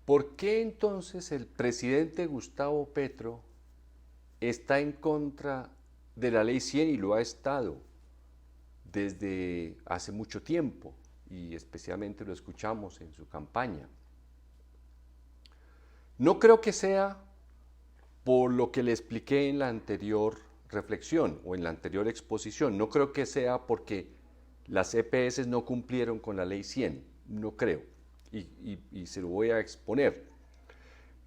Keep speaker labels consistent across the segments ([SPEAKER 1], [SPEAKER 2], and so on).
[SPEAKER 1] ¿Por qué entonces el presidente Gustavo Petro está en contra de la Ley 100 y lo ha estado desde hace mucho tiempo? Y especialmente lo escuchamos en su campaña. No creo que sea por lo que le expliqué en la anterior reflexión o en la anterior exposición. No creo que sea porque las EPS no cumplieron con la Ley 100. No creo. Y se lo voy a exponer.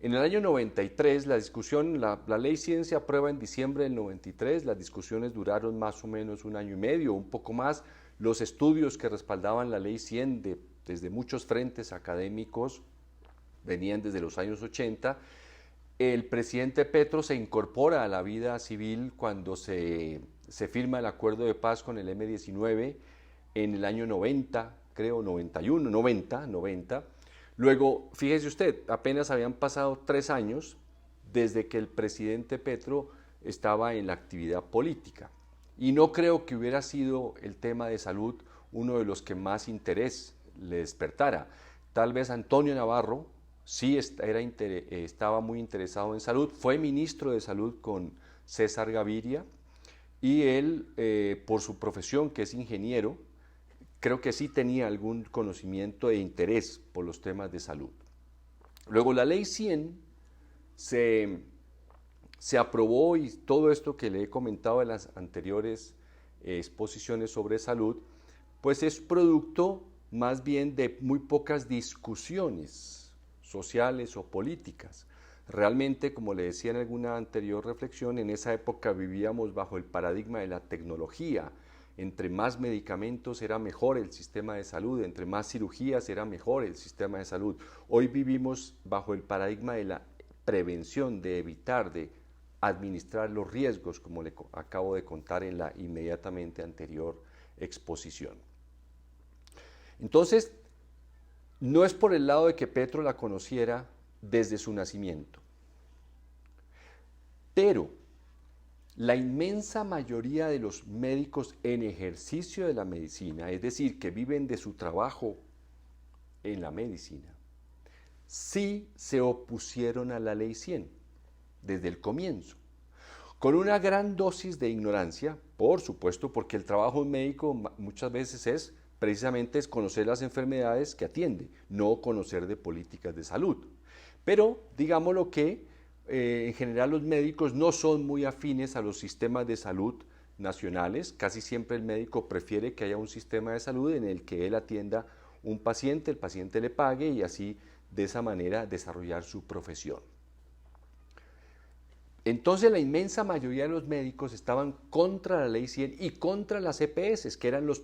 [SPEAKER 1] En el año 93, la Ley 100 se aprueba en diciembre del 93, las discusiones duraron más o menos un año y medio, un poco más. Los estudios que respaldaban la Ley 100 desde muchos frentes académicos venían desde los años 80. El presidente Petro se incorpora a la vida civil cuando se firma el acuerdo de paz con el M-19 en el año 90, creo, 91, 90. Luego, fíjese usted, apenas habían pasado 3 años desde que el presidente Petro estaba en la actividad política. Y no creo que hubiera sido el tema de salud uno de los que más interés le despertara. Tal vez Antonio Navarro sí estaba muy interesado en salud, fue ministro de salud con César Gaviria y él, por su profesión, que es ingeniero, creo que sí tenía algún conocimiento e interés por los temas de salud. Luego la Ley 100 se aprobó y todo esto que le he comentado en las anteriores exposiciones sobre salud, pues es producto más bien de muy pocas discusiones sociales o políticas. Realmente, como le decía en alguna anterior reflexión, en esa época vivíamos bajo el paradigma de la tecnología. Entre más medicamentos era mejor el sistema de salud, entre más cirugías era mejor el sistema de salud. Hoy vivimos bajo el paradigma de la prevención, de evitar, de administrar los riesgos, como le acabo de contar en la inmediatamente anterior exposición. Entonces, no es por el lado de que Petro la conociera desde su nacimiento, pero la inmensa mayoría de los médicos en ejercicio de la medicina, es decir, que viven de su trabajo en la medicina, sí se opusieron a la Ley 100 desde el comienzo, con una gran dosis de ignorancia, por supuesto, porque el trabajo médico muchas veces es precisamente conocer las enfermedades que atiende, no conocer de políticas de salud. Pero digámoslo que en general los médicos no son muy afines a los sistemas de salud nacionales. Casi siempre el médico prefiere que haya un sistema de salud en el que él atienda un paciente, el paciente le pague y así de esa manera desarrollar su profesión. Entonces la inmensa mayoría de los médicos estaban contra la Ley 100 y contra las EPS, que eran los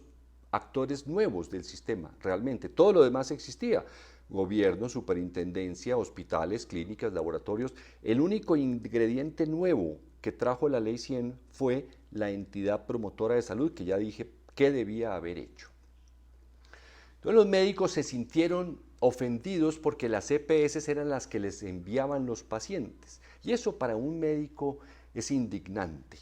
[SPEAKER 1] actores nuevos del sistema, realmente. Todo lo demás existía. Gobierno, superintendencia, hospitales, clínicas, laboratorios. El único ingrediente nuevo que trajo la Ley 100 fue la entidad promotora de salud, que ya dije que debía haber hecho. Entonces los médicos se sintieron ofendidos porque las EPS eran las que les enviaban los pacientes. Y eso para un médico es indignante.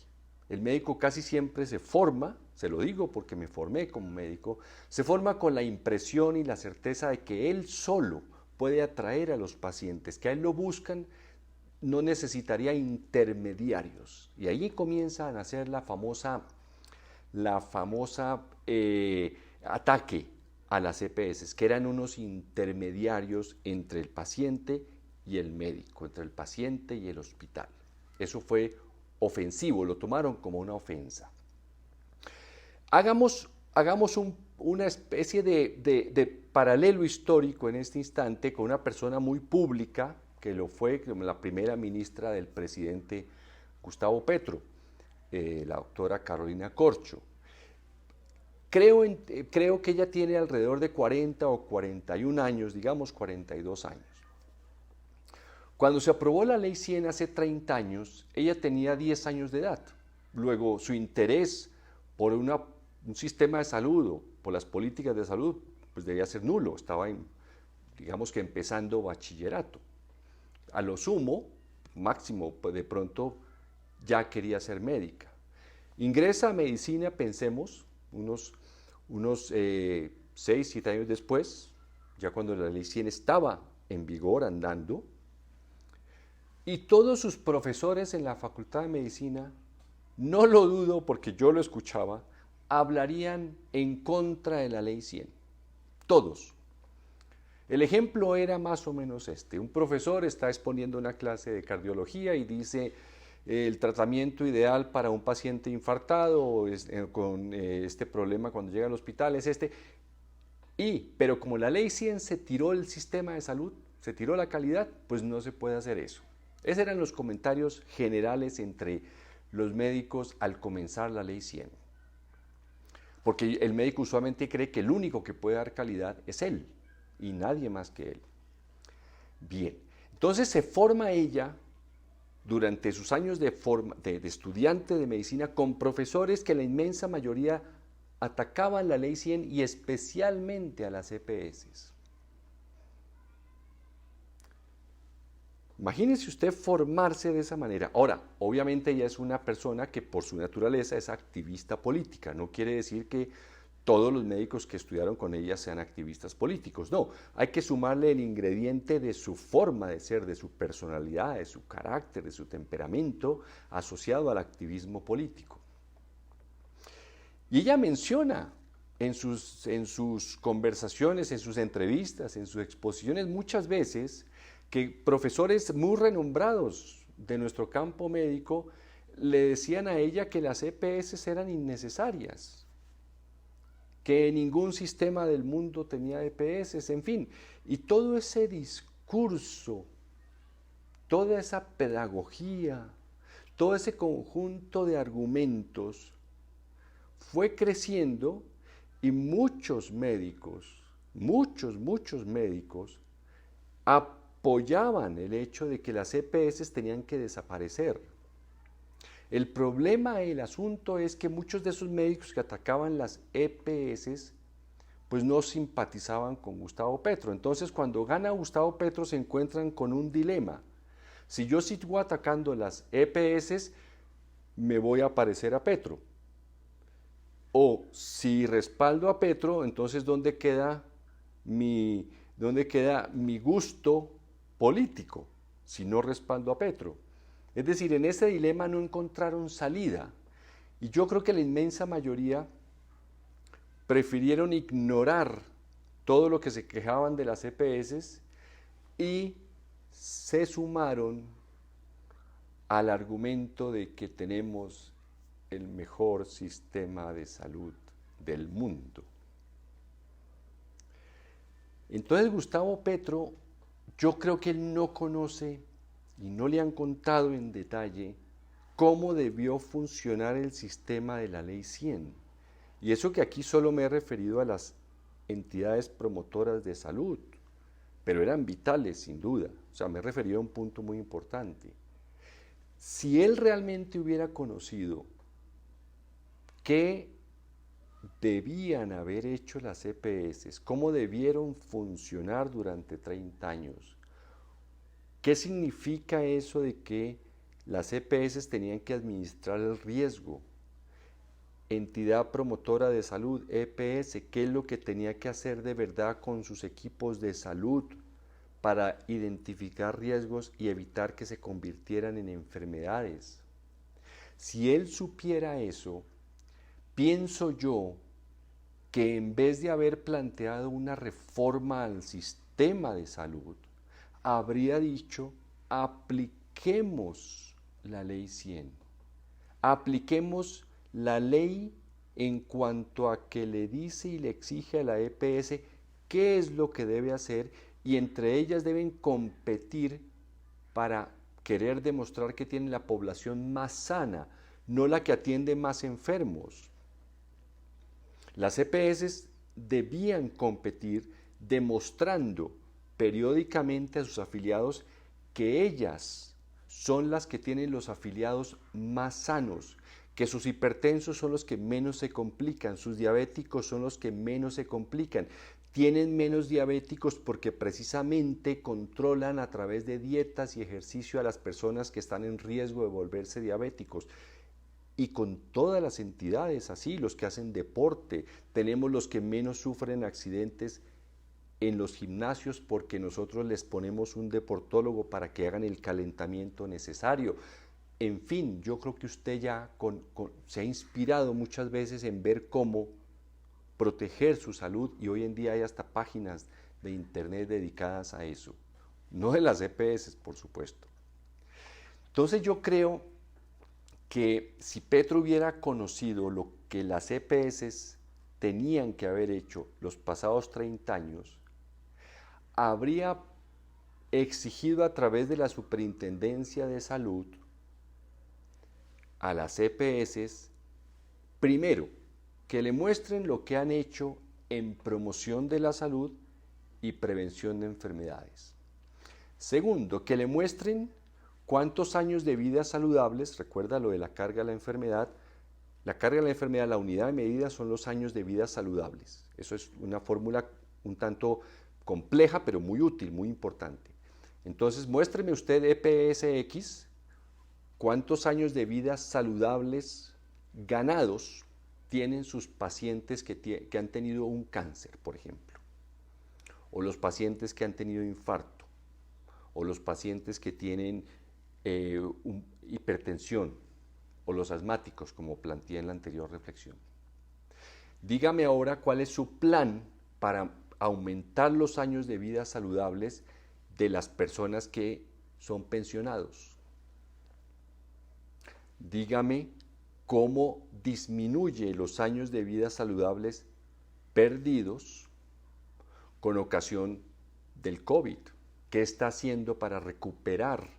[SPEAKER 1] El médico casi siempre se forma, se lo digo porque me formé como médico, se forma con la impresión y la certeza de que él solo puede atraer a los pacientes, que a él lo buscan, no necesitaría intermediarios. Y ahí comienza a nacer la famosa ataque a las EPS, que eran unos intermediarios entre el paciente y el médico, entre el paciente y el hospital. Eso fue ofensivo, lo tomaron como una ofensa. Hagamos una especie de paralelo histórico en este instante con una persona muy pública, que lo fue como la primera ministra del presidente Gustavo Petro, la doctora Carolina Corcho. Creo que ella tiene alrededor de 40 o 41 años, digamos 42 años. Cuando se aprobó la Ley 100 hace 30 años, ella tenía 10 años de edad. Luego, su interés por un sistema de salud o por las políticas de salud, pues debía ser nulo. Estaba, digamos que empezando bachillerato. A lo sumo, máximo, pues de pronto ya quería ser médica. Ingresa a medicina, pensemos, unos 6, 7 años después, ya cuando la Ley 100 estaba en vigor, andando, y todos sus profesores en la Facultad de Medicina, no lo dudo porque yo lo escuchaba, hablarían en contra de la Ley 100. Todos. El ejemplo era más o menos este. Un profesor está exponiendo una clase de cardiología y dice el tratamiento ideal para un paciente infartado con este problema cuando llega al hospital es este. Pero como la Ley 100 se tiró el sistema de salud, se tiró la calidad, pues no se puede hacer eso. Esos eran los comentarios generales entre los médicos al comenzar la Ley 100. Porque el médico usualmente cree que el único que puede dar calidad es él y nadie más que él. Bien, entonces se forma ella durante sus años de estudiante de medicina con profesores que la inmensa mayoría atacaban la Ley 100 y especialmente a las EPS. Imagínese usted formarse de esa manera. Ahora, obviamente ella es una persona que por su naturaleza es activista política. No quiere decir que todos los médicos que estudiaron con ella sean activistas políticos. No, hay que sumarle el ingrediente de su forma de ser, de su personalidad, de su carácter, de su temperamento asociado al activismo político. Y ella menciona en sus conversaciones, en sus entrevistas, en sus exposiciones muchas veces que profesores muy renombrados de nuestro campo médico le decían a ella que las EPS eran innecesarias, que ningún sistema del mundo tenía EPS, en fin. Y todo ese discurso, toda esa pedagogía, todo ese conjunto de argumentos fue creciendo y muchos médicos apoyaban el hecho de que las EPS tenían que desaparecer. El problema del asunto es que muchos de esos médicos que atacaban las EPS pues no simpatizaban con Gustavo Petro. Entonces cuando gana Gustavo Petro se encuentran con un dilema. Si yo sigo atacando las EPS, me voy a parecer a Petro. O si respaldo a Petro, entonces ¿dónde queda mi gusto político si no respaldo a Petro? Es decir, en ese dilema no encontraron salida. Y yo creo que la inmensa mayoría prefirieron ignorar todo lo que se quejaban de las EPS y se sumaron al argumento de que tenemos el mejor sistema de salud del mundo. Entonces Gustavo Petro, yo creo que él no conoce y no le han contado en detalle cómo debió funcionar el sistema de la Ley 100. Y eso que aquí solo me he referido a las entidades promotoras de salud, pero eran vitales sin duda. O sea, me he referido a un punto muy importante. Si él realmente hubiera conocido qué debían haber hecho las EPS, cómo debieron funcionar durante 30 años, ¿qué significa eso de que las EPS tenían que administrar el riesgo? Entidad promotora de salud, EPS, ¿qué es lo que tenía que hacer de verdad con sus equipos de salud para identificar riesgos y evitar que se convirtieran en enfermedades? Si él supiera eso, pienso yo que en vez de haber planteado una reforma al sistema de salud, habría dicho, apliquemos la Ley 100, apliquemos la ley en cuanto a que le dice y le exige a la EPS qué es lo que debe hacer y entre ellas deben competir para querer demostrar que tienen la población más sana, no la que atiende más enfermos. Las EPS debían competir demostrando periódicamente a sus afiliados que ellas son las que tienen los afiliados más sanos, que sus hipertensos son los que menos se complican, sus diabéticos son los que menos se complican. Tienen menos diabéticos porque precisamente controlan a través de dietas y ejercicio a las personas que están en riesgo de volverse diabéticos. Y con todas las entidades así, los que hacen deporte, tenemos los que menos sufren accidentes en los gimnasios porque nosotros les ponemos un deportólogo para que hagan el calentamiento necesario. En fin, yo creo que usted ya se ha inspirado muchas veces en ver cómo proteger su salud y hoy en día hay hasta páginas de internet dedicadas a eso. No de las EPS, por supuesto. Entonces yo creo que si Petro hubiera conocido lo que las EPS tenían que haber hecho los pasados 30 años, habría exigido a través de la Superintendencia de Salud a las EPS, primero, que le muestren lo que han hecho en promoción de la salud y prevención de enfermedades. Segundo, que le muestren cuántos años de vida saludables, recuerda lo de la carga de la enfermedad, la unidad de medida son los años de vida saludables. Eso es una fórmula un tanto compleja, pero muy útil, muy importante. Entonces, muéstreme usted EPSX, cuántos años de vida saludables ganados tienen sus pacientes que han tenido un cáncer, por ejemplo, o los pacientes que han tenido infarto, o los pacientes que tienen hipertensión, o los asmáticos, como planteé en la anterior reflexión. Dígame ahora cuál es su plan para aumentar los años de vida saludables de las personas que son pensionados. Dígame cómo disminuye los años de vida saludables perdidos con ocasión del COVID. ¿Qué está haciendo para recuperar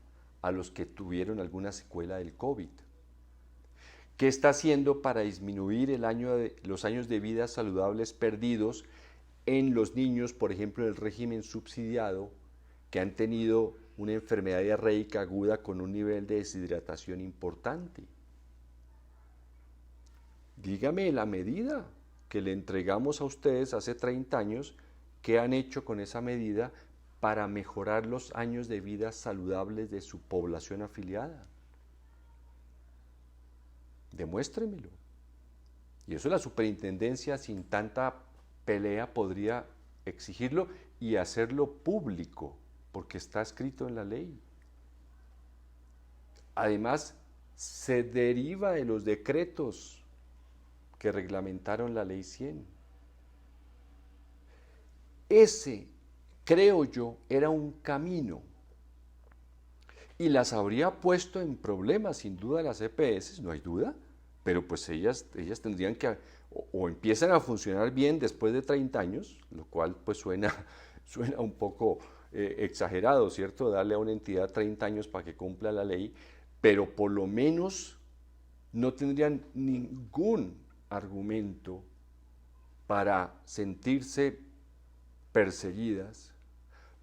[SPEAKER 1] a los que tuvieron alguna secuela del COVID? ¿Qué está haciendo para disminuir los años de vida saludables perdidos en los niños, por ejemplo, en el régimen subsidiado, que han tenido una enfermedad diarreica aguda con un nivel de deshidratación importante? Dígame la medida que le entregamos a ustedes hace 30 años, ¿qué han hecho con esa medida para mejorar los años de vida saludables de su población afiliada? Demuéstremelo. Y eso la superintendencia sin tanta pelea podría exigirlo y hacerlo público, porque está escrito en la ley. Además, se deriva de los decretos que reglamentaron la Ley 100. Ese, creo yo, era un camino y las habría puesto en problemas, sin duda, las EPS, no hay duda, pero pues ellas tendrían que, o empiezan a funcionar bien después de 30 años, lo cual pues suena un poco exagerado, ¿cierto? Darle a una entidad 30 años para que cumpla la ley, pero por lo menos no tendrían ningún argumento para sentirse perseguidas,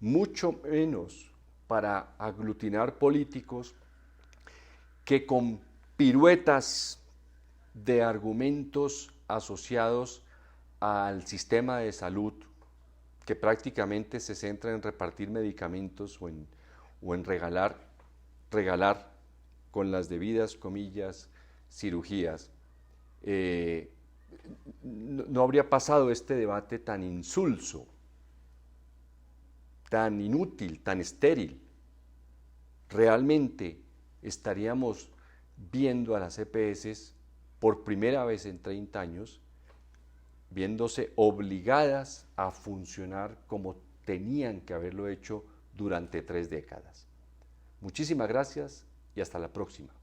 [SPEAKER 1] mucho menos para aglutinar políticos que con piruetas de argumentos asociados al sistema de salud, que prácticamente se centra en repartir medicamentos o en regalar con las debidas comillas cirugías, no habría pasado este debate tan insulso, tan inútil, tan estéril. Realmente estaríamos viendo a las EPS por primera vez en 30 años, viéndose obligadas a funcionar como tenían que haberlo hecho durante 3 décadas. Muchísimas gracias y hasta la próxima.